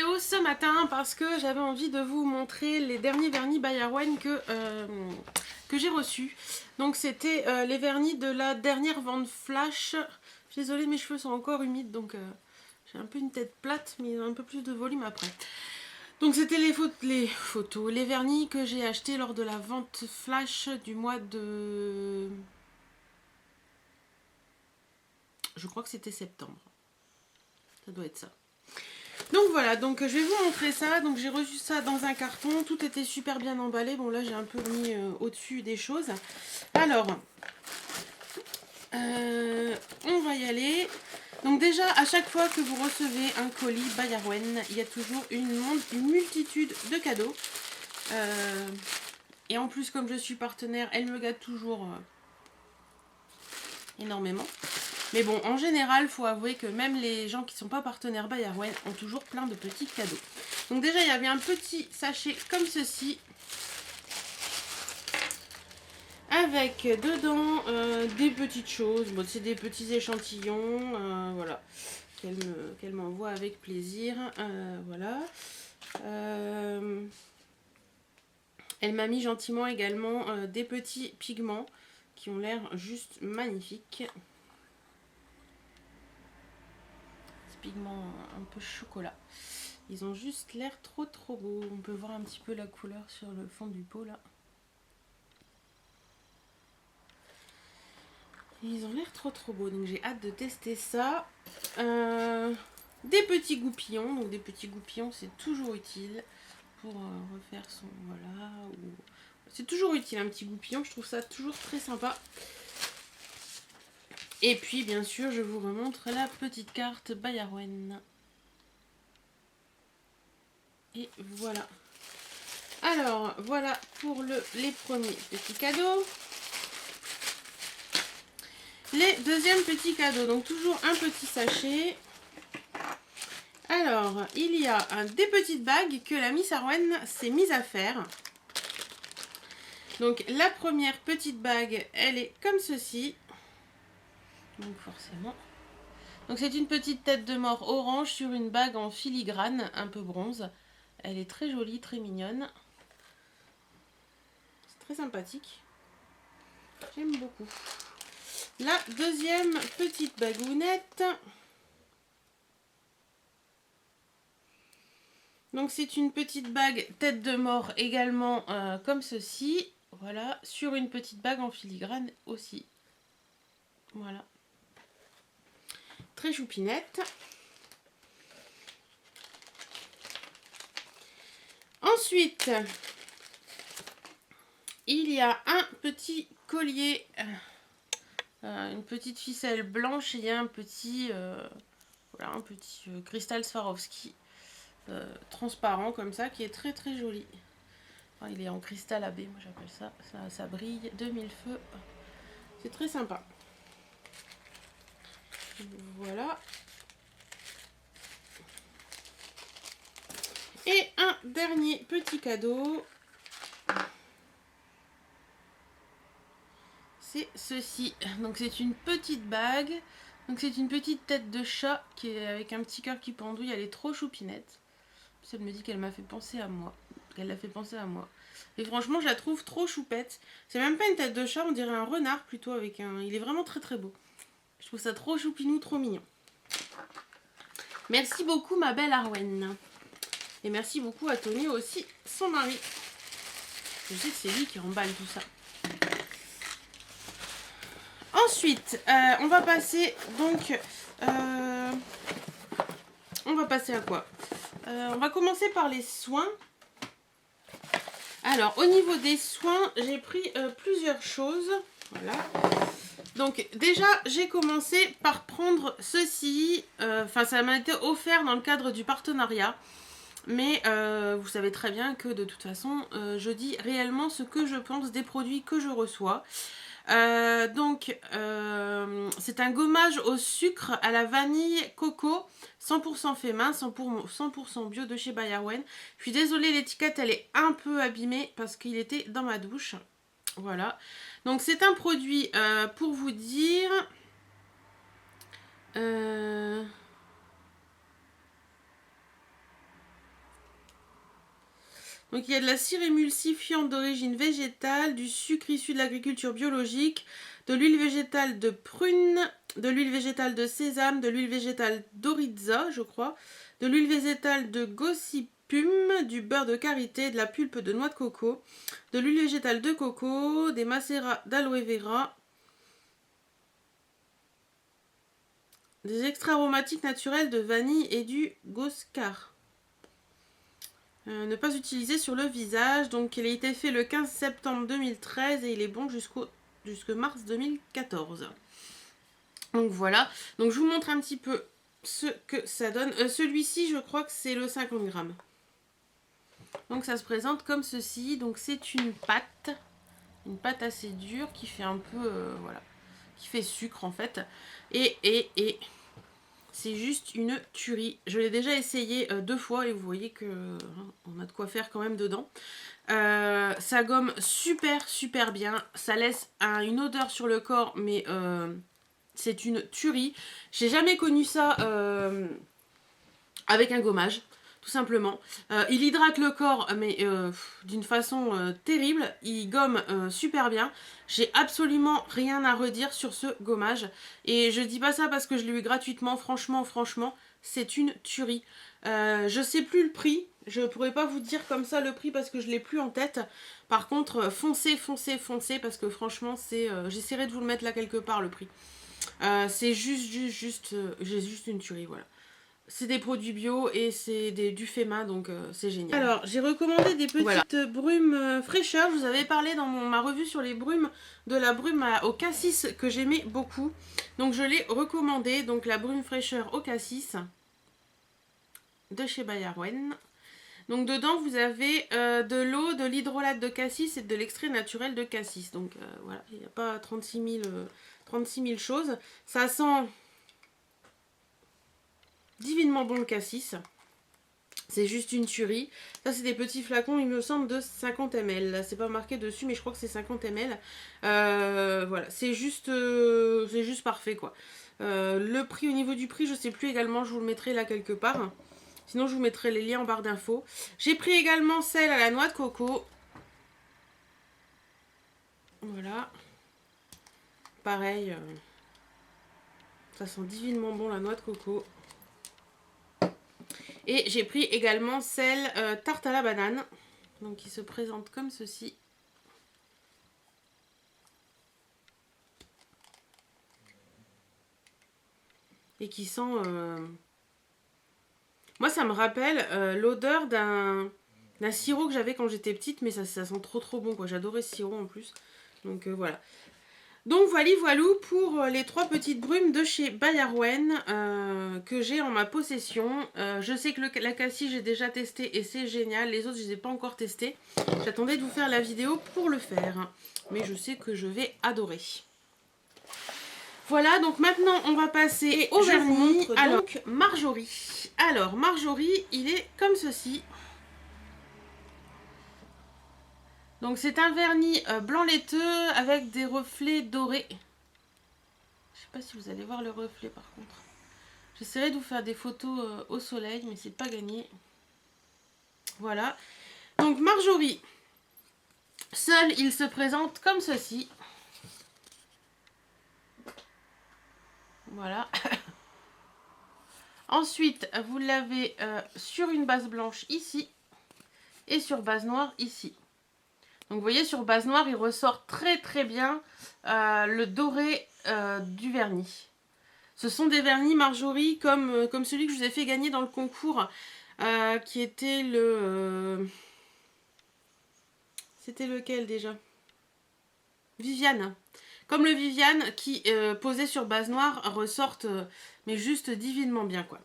vidéo ce matin parce que j'avais envie de vous montrer les derniers vernis by Arwen que j'ai reçus. Donc c'était les vernis de la dernière vente flash. Je suis désolée, mes cheveux sont encore humides, donc j'ai un peu une tête plate, mais un peu plus de volume après. Donc c'était les vernis que j'ai achetés lors de la vente flash du mois de... Je crois que c'était septembre. Ça doit être ça. Donc voilà, donc je vais vous montrer ça. Donc j'ai reçu ça dans un carton, tout était super bien emballé. Bon là j'ai un peu mis au-dessus des choses. Alors, on va y aller. Donc déjà, à chaque fois que vous recevez un colis by Arwen, il y a toujours une multitude de cadeaux. Et en plus, comme je suis partenaire, elle me gâte toujours énormément. Mais bon, en général, il faut avouer que même les gens qui ne sont pas partenaires by Arwen ont toujours plein de petits cadeaux. Donc déjà, il y avait un petit sachet comme ceci. Avec dedans des petites choses. Bon, c'est des petits échantillons, voilà. Qu'elle m'envoie avec plaisir. Voilà. Elle m'a mis gentiment également des petits pigments qui ont l'air juste magnifiques. Pigments un peu chocolat. Ils ont juste l'air trop beaux. On peut voir un petit peu la couleur sur le fond du pot là. Ils ont l'air trop beaux. Donc j'ai hâte de tester ça. Des petits goupillons. Donc des petits goupillons c'est toujours utile pour refaire son... Voilà. C'est toujours utile un petit goupillon. Je trouve ça toujours très sympa. Et puis bien sûr je vous remontre la petite carte by Arwen. Et voilà. Alors, voilà pour les premiers petits cadeaux. Les deuxièmes petits cadeaux. Donc, toujours un petit sachet. Alors, il y a des petites bagues que la Miss Arwen s'est mise à faire. Donc, la première petite bague, elle est comme ceci. Donc, forcément. Donc, c'est une petite tête de mort orange sur une bague en filigrane, un peu bronze. Elle est très jolie, très mignonne. Très sympathique. J'aime beaucoup. La deuxième petite bagounette. Donc c'est une petite bague tête de mort également comme ceci. Voilà, sur une petite bague en filigrane aussi. Voilà. Très choupinette. Ensuite, il y a un petit collier, une petite ficelle blanche et il y a un petit, voilà, un petit cristal Swarovski transparent comme ça qui est très joli. Enfin, il est en cristal AB, moi j'appelle ça. Ça brille de mille feux. C'est très sympa. Voilà. Et un dernier petit cadeau. C'est ceci. Donc c'est une petite bague. Donc c'est une petite tête de chat qui est avec un petit cœur qui pendouille. Elle est trop choupinette. Elle me dit qu'elle m'a fait penser à moi. Qu'elle l'a fait penser à moi. Et franchement, je la trouve trop choupette. C'est même pas une tête de chat, on dirait un renard plutôt avec un... Il est vraiment très beau. Je trouve ça trop choupinou, trop mignon. Merci beaucoup ma belle Arwen. Et merci beaucoup à Tony aussi, son mari. Je sais que c'est lui qui remballe tout ça. Ensuite, on va passer donc... on va passer à quoi? On va commencer par les soins. Alors, au niveau des soins, j'ai pris plusieurs choses. Voilà. Donc, déjà, j'ai commencé par prendre ceci. Enfin, ça m'a été offert dans le cadre du partenariat. Mais vous savez très bien que de toute façon, je dis réellement ce que je pense des produits que je reçois. Donc, c'est un gommage au sucre à la vanille coco, 100% fait main, 100% bio de chez by Arwen. Je suis désolée, l'étiquette elle est un peu abîmée parce qu'il était dans ma douche. Voilà. Donc, c'est un produit pour vous dire... Donc il y a de la cire émulsifiante d'origine végétale, du sucre issu de l'agriculture biologique, de l'huile végétale de prune, de l'huile végétale de sésame, de l'huile végétale d'oryza, je crois, de l'huile végétale de gossypum, du beurre de karité, de la pulpe de noix de coco, de l'huile végétale de coco, des macérats d'aloe vera, des extraits aromatiques naturels de vanille et du Goscar. Ne pas utiliser sur le visage. Donc il a été fait le 15 septembre 2013 et il est bon jusqu'au mars 2014. Donc voilà. Donc je vous montre un petit peu ce que ça donne. Celui-ci, je crois que c'est le 50 grammes. Donc ça se présente comme ceci. Donc c'est une pâte assez dure qui fait un peu, voilà, qui fait sucre en fait. Et c'est juste une tuerie. Je l'ai déjà essayé 2 fois et vous voyez que on a de quoi faire quand même dedans. Ça gomme super bien. Ça laisse une odeur sur le corps, mais c'est une tuerie. J'ai jamais connu ça avec un gommage. Tout simplement. Il hydrate le corps, mais d'une façon terrible. Il gomme super bien. J'ai absolument rien à redire sur ce gommage. Et je dis pas ça parce que je l'ai eu gratuitement. Franchement, c'est une tuerie. Je sais plus le prix. Je pourrais pas vous dire comme ça le prix parce que je l'ai plus en tête. Par contre, foncez parce que franchement, c'est. J'essaierai de vous le mettre là quelque part le prix. C'est juste une tuerie, voilà. C'est des produits bio et c'est du fait main, donc c'est génial. Alors, j'ai recommandé des petites brumes fraîcheur. Je vous avais parlé dans ma revue sur les brumes, de la brume au cassis que j'aimais beaucoup. Donc, je l'ai recommandé. Donc, la brume fraîcheur au cassis de chez Bayerwen. Donc, dedans, vous avez de l'eau, de l'hydrolate de cassis et de l'extrait naturel de cassis. Donc, voilà, il n'y a pas 36 000 choses. Ça sent divinement bon le cassis. C'est juste une tuerie. Ça, c'est des petits flacons, il me semble, de 50 ml. C'est pas marqué dessus, mais je crois que c'est 50 ml. Voilà, c'est juste parfait, quoi. Le prix, au niveau du prix, je sais plus également, je vous le mettrai là quelque part. Sinon, je vous mettrai les liens en barre d'infos. J'ai pris également celle à la noix de coco. Voilà. Pareil, ça sent divinement bon la noix de coco. Et j'ai pris également celle tarte à la banane. Donc qui se présente comme ceci. Et qui sent... Moi ça me rappelle l'odeur d'un sirop que j'avais quand j'étais petite. Mais ça sent trop bon, quoi. J'adorais ce sirop en plus. Donc voilà. Donc voilà pour les 3 petites brumes de chez Bayerwen que j'ai en ma possession. Je sais que la cassis j'ai déjà testé et c'est génial. Les autres je ne les ai pas encore testés. J'attendais de vous faire la vidéo pour le faire. Mais je sais que je vais adorer. Voilà, donc maintenant on va passer au vernis. Alors, Marjorie. Alors Marjorie, il est comme ceci. Donc c'est un vernis blanc laiteux avec des reflets dorés. Je sais pas si vous allez voir le reflet par contre. J'essaierai de vous faire des photos au soleil, mais c'est pas gagné. Voilà. Donc Marjorie. Seul, il se présente comme ceci. Voilà. Ensuite, vous l'avez sur une base blanche ici. Et sur base noire ici. Donc vous voyez, sur base noire, il ressort très bien le doré du vernis. Ce sont des vernis Marjorie comme celui que je vous ai fait gagner dans le concours, qui était le... C'était lequel déjà? Viviane. Comme le Viviane qui, posé sur base noire, ressortent, mais juste divinement bien, quoi.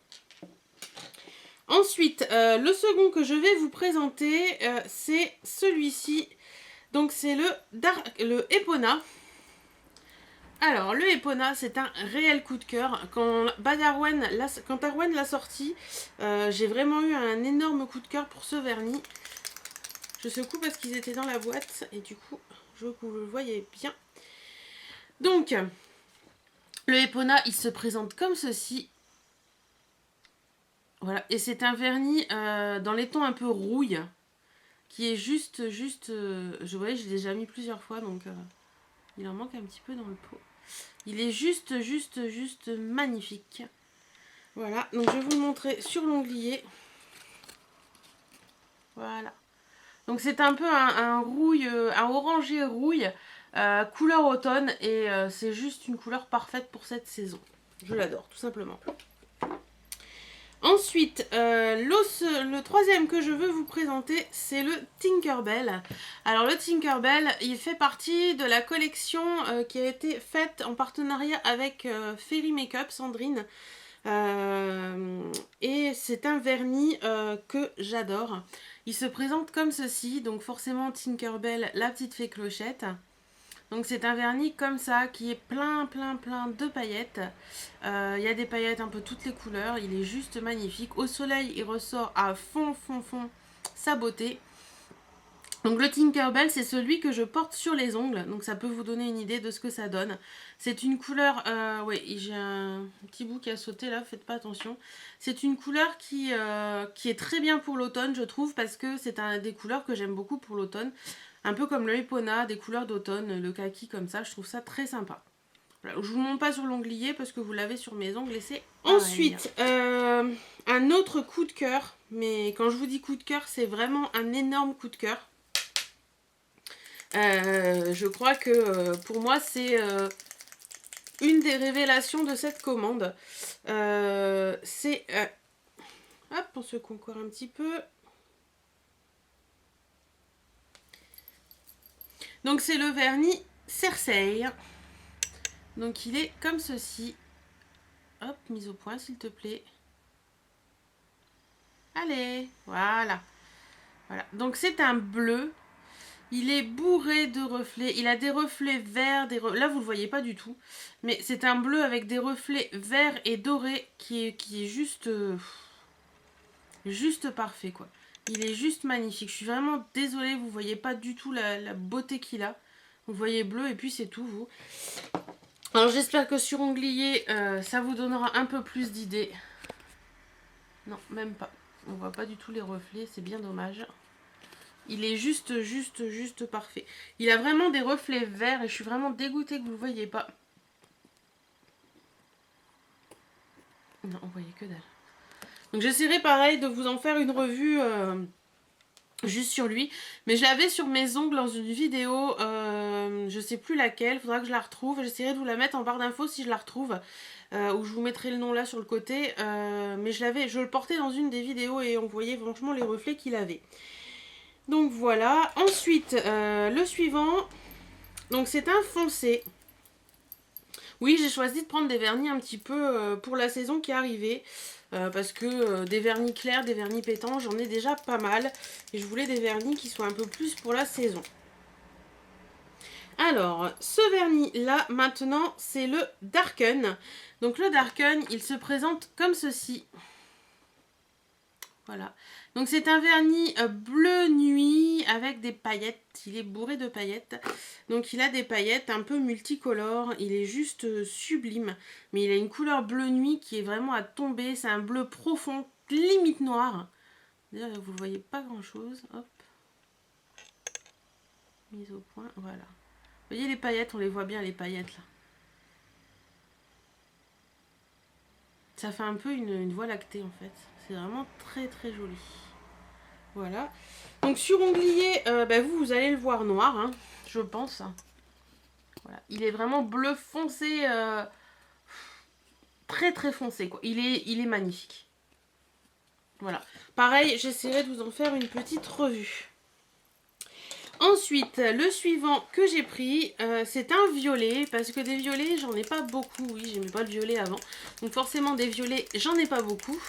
Ensuite, le second que je vais vous présenter, c'est celui-ci. Donc c'est le Epona. Alors le Epona, c'est un réel coup de cœur. Quand Arwen l'a sorti, j'ai vraiment eu un énorme coup de cœur pour ce vernis. Je secoue parce qu'ils étaient dans la boîte et du coup, vous le voyez bien. Donc, le Epona, il se présente comme ceci. Voilà, et c'est un vernis dans les tons un peu rouille, qui est juste, je voyais, je l'ai déjà mis plusieurs fois, donc il en manque un petit peu dans le pot. Il est juste magnifique. Voilà, donc je vais vous le montrer sur l'onglet. Voilà. Donc c'est un peu un rouille, un orangé rouille, couleur automne, et c'est juste une couleur parfaite pour cette saison. Je l'adore, tout simplement. Ensuite, le troisième que je veux vous présenter, c'est le Tinkerbell. Alors le Tinkerbell, il fait partie de la collection qui a été faite en partenariat avec Fairy Makeup, Sandrine. Et c'est un vernis que j'adore. Il se présente comme ceci, donc forcément Tinkerbell, la petite fée clochette. Donc c'est un vernis comme ça qui est plein de paillettes. Il y a des paillettes un peu toutes les couleurs. Il est juste magnifique. Au soleil, il ressort à fond sa beauté. Donc le Tinkerbell, c'est celui que je porte sur les ongles. Donc ça peut vous donner une idée de ce que ça donne. C'est une couleur... ouais, j'ai un petit bout qui a sauté là, faites pas attention. C'est une couleur qui est très bien pour l'automne, je trouve, parce que c'est des couleurs que j'aime beaucoup pour l'automne. Un peu comme le Epona, des couleurs d'automne, le kaki comme ça, je trouve ça très sympa. Voilà, je vous montre pas sur l'onglier parce que vous l'avez sur mes ongles et c'est... Ensuite, un autre coup de cœur, mais quand je vous dis coup de cœur, c'est vraiment un énorme coup de cœur. Je crois que pour moi c'est une des révélations de cette commande. C'est... hop, on se concourt un petit peu. Donc c'est le vernis Cersei. Donc il est comme ceci. Hop, mise au point s'il te plaît. Allez, voilà. Voilà. Donc c'est un bleu. Il est bourré de reflets. Il a des reflets verts. Là, vous ne le voyez pas du tout. Mais c'est un bleu avec des reflets verts et dorés qui est juste... juste parfait, quoi. Il est juste magnifique. Je suis vraiment désolée, vous ne voyez pas du tout la beauté qu'il a. Vous voyez bleu et puis c'est tout, vous. Alors, j'espère que sur Onglier, ça vous donnera un peu plus d'idées. Non, même pas. On voit pas du tout les reflets, c'est bien dommage. Il est juste parfait. Il a vraiment des reflets verts et je suis vraiment dégoûtée que vous ne le voyez pas. Non, on voyait que dalle. Donc j'essaierai pareil de vous en faire une revue juste sur lui. Mais je l'avais sur mes ongles dans une vidéo, je sais plus laquelle, faudra que je la retrouve. J'essaierai de vous la mettre en barre d'infos si je la retrouve. Ou je vous mettrai le nom là sur le côté. Mais je le portais dans une des vidéos et on voyait franchement les reflets qu'il avait. Donc voilà. Ensuite, le suivant. Donc c'est un foncé. Oui, j'ai choisi de prendre des vernis un petit peu pour la saison qui est arrivée. Parce que des vernis clairs, des vernis pétants, j'en ai déjà pas mal. Et je voulais des vernis qui soient un peu plus pour la saison. Alors, ce vernis-là, maintenant, c'est le Darken. Donc le Darken, il se présente comme ceci. Voilà. Donc c'est un vernis bleu nuit avec des paillettes. Il est bourré de paillettes. Donc il a des paillettes un peu multicolores. Il est juste sublime. Mais il a une couleur bleu nuit qui est vraiment à tomber. C'est un bleu profond, limite noir. D'ailleurs, vous ne voyez pas grand chose. Hop. Mise au point. Voilà. Vous voyez les paillettes, on les voit bien les paillettes là. Ça fait un peu une voie lactée en fait. C'est vraiment très joli. Voilà. Donc sur Onglier, vous allez le voir noir, hein, je pense. Voilà. Il est vraiment bleu foncé, très foncé, quoi. Il est magnifique. Voilà. Pareil, j'essaierai de vous en faire une petite revue. Ensuite, le suivant que j'ai pris, c'est un violet, parce que des violets, j'en ai pas beaucoup. Oui, j'aimais pas le violet avant. Donc forcément, des violets, j'en ai pas beaucoup.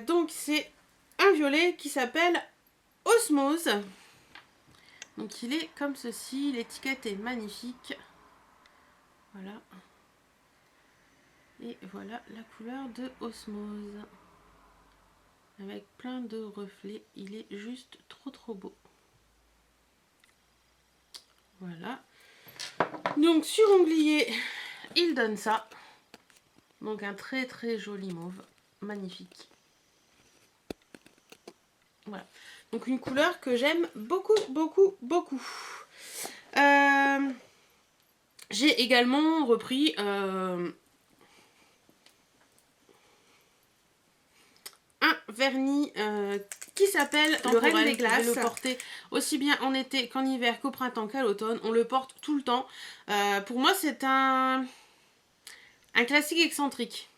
Donc c'est un violet qui s'appelle Osmose. Donc il est comme ceci, l'étiquette est magnifique. Voilà. Et voilà la couleur de Osmose. Avec plein de reflets, il est juste trop beau. Voilà. Donc sur Onglier, il donne ça. Donc un très joli mauve. Magnifique. Voilà. Donc une couleur que j'aime beaucoup, beaucoup, beaucoup. J'ai également repris un vernis qui s'appelle le Reine des Glaces. Je vais le porter aussi bien en été qu'en hiver, qu'au printemps, qu'à l'automne. On le porte tout le temps. Pour moi, c'est un classique excentrique.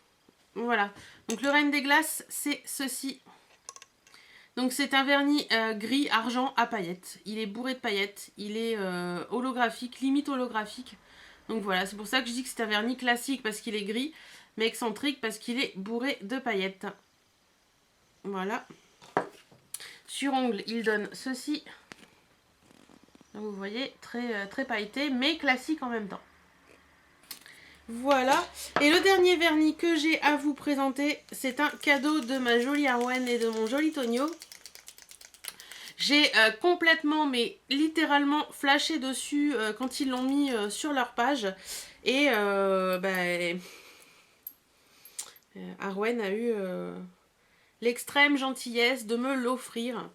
Voilà. Donc le Reine des Glaces, c'est ceci. Donc c'est un vernis gris argent à paillettes. Il est bourré de paillettes. Il est holographique, limite holographique. Donc voilà, c'est pour ça que je dis que c'est un vernis classique parce qu'il est gris, mais excentrique parce qu'il est bourré de paillettes. Voilà. Sur ongle, il donne ceci. Donc vous voyez, très pailleté, mais classique en même temps. Voilà. Et le dernier vernis que j'ai à vous présenter, c'est un cadeau de ma jolie Arwen et de mon joli Tonio. J'ai complètement, mais littéralement flashé dessus quand ils l'ont mis sur leur page. Et Arwen a eu l'extrême gentillesse de me l'offrir.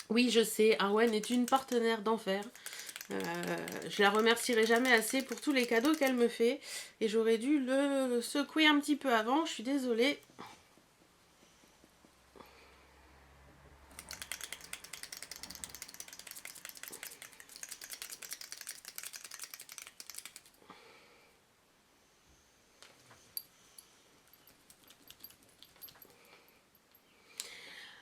Oui, je sais, Arwen est une partenaire d'enfer. Je la remercierai jamais assez pour tous les cadeaux qu'elle me fait. Et j'aurais dû le secouer un petit peu avant, je suis désolée.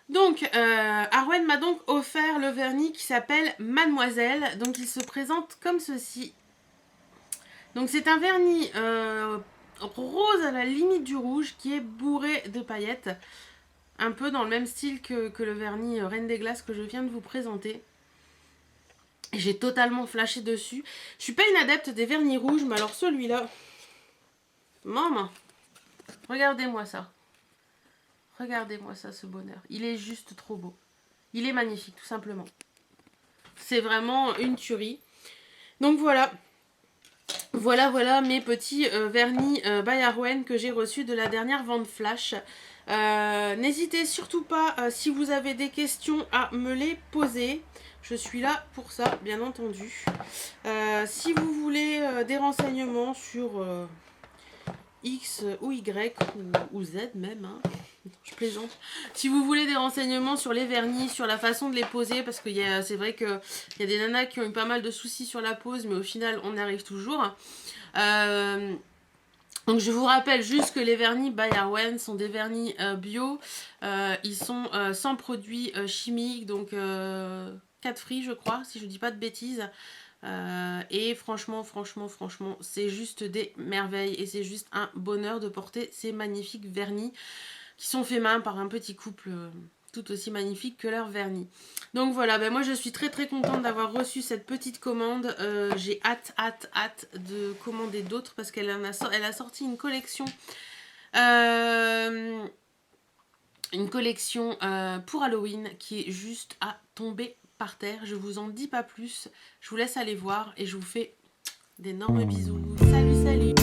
Donc, Arwen m'a donc offert le vernis qui s'appelle Mademoiselle. Donc, il se présente comme ceci. Donc, c'est un vernis rose à la limite du rouge qui est bourré de paillettes. Un peu dans le même style que le vernis Reine des Glaces que je viens de vous présenter. J'ai totalement flashé dessus. Je suis pas une adepte des vernis rouges, mais alors celui-là... Maman, regardez-moi ça. Regardez-moi ça, ce bonheur. Il est juste trop beau. Il est magnifique, tout simplement. C'est vraiment une tuerie. Donc voilà. Voilà mes petits vernis by Arwen que j'ai reçus de la dernière vente flash. N'hésitez surtout pas, si vous avez des questions, à me les poser. Je suis là pour ça, bien entendu. Si vous voulez des renseignements sur X ou Y ou Z même, hein. Je plaisante. Si vous voulez des renseignements sur les vernis, sur la façon de les poser, parce que c'est vrai qu'il y a des nanas qui ont eu pas mal de soucis sur la pose, mais au final, on y arrive toujours. Donc je vous rappelle juste que les vernis by Arwen sont des vernis bio. Ils sont sans produits chimiques, donc 4 free je crois, si je dis pas de bêtises. Et franchement, c'est juste des merveilles. Et c'est juste un bonheur de porter ces magnifiques vernis qui sont faits main par un petit couple tout aussi magnifique que leur vernis. Donc voilà, moi je suis très contente d'avoir reçu cette petite commande. J'ai hâte de commander d'autres parce qu'elle a sorti une collection. Une collection pour Halloween qui est juste à tomber par terre. Je vous en dis pas plus. Je vous laisse aller voir et je vous fais d'énormes bisous. Salut